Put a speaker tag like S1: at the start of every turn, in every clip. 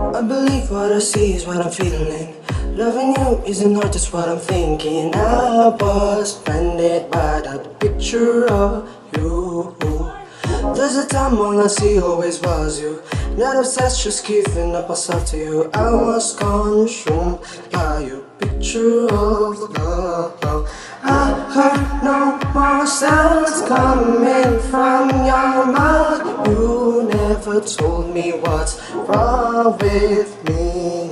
S1: I believe what I see is what I'm feeling. Loving you isn't hard, just what I'm thinking. I was blinded by the picture of you. There's a time all I see always was you. Not obsessed, just giving up myself to you. I was consumed by your picture of love. I heard no more sounds coming from your mouth. You never told me what's wrong with me.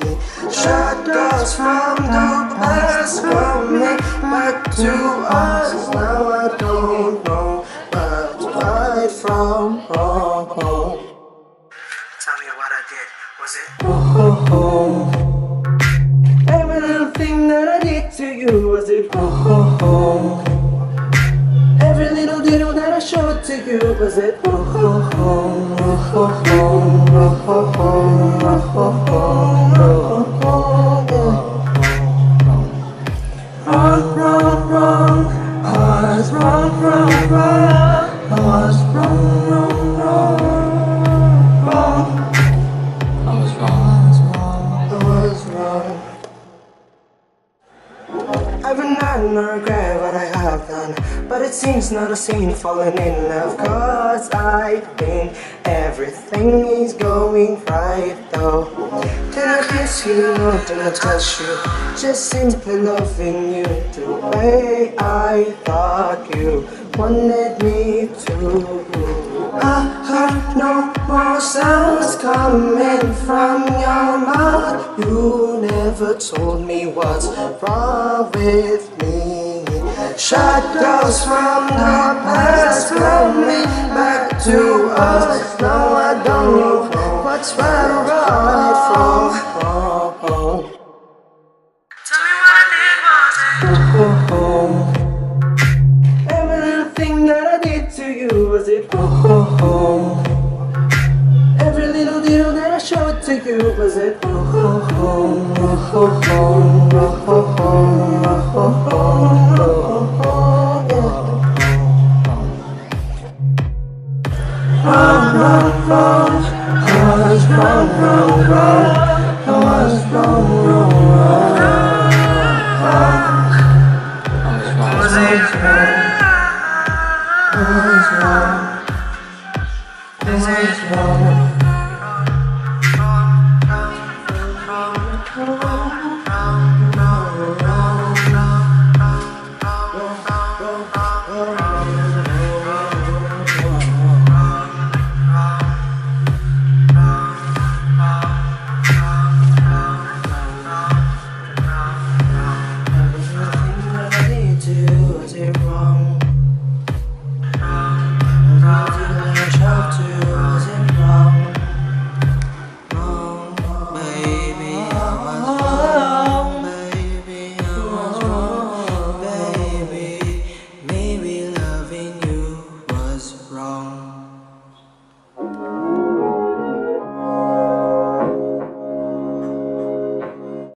S1: Shadows from the past coming back to us. Now I don't know what's right from wrong. Tell me what I did, was it? Oh. Every little thing that I did to you, was it? Oh. Every little deal that I showed to you, was it? Wrong. I was wrong. I was wrong. Every night I regret what I have done, but it seems not a sin falling in love. Cause I think everything is going right though. Then I kiss you, no, then I touch you, just simply loving you the way I thought you wanted me to. I heard no more sounds coming from your mouth. You never told me what's wrong with me. Shadows from the past coming back to us. Now I don't know what's right or right from wrong. Tell me what I did, was it? Every little thing that I did to you, was it? Every little deal that I showed to you, was it? Wrong. I was wrong.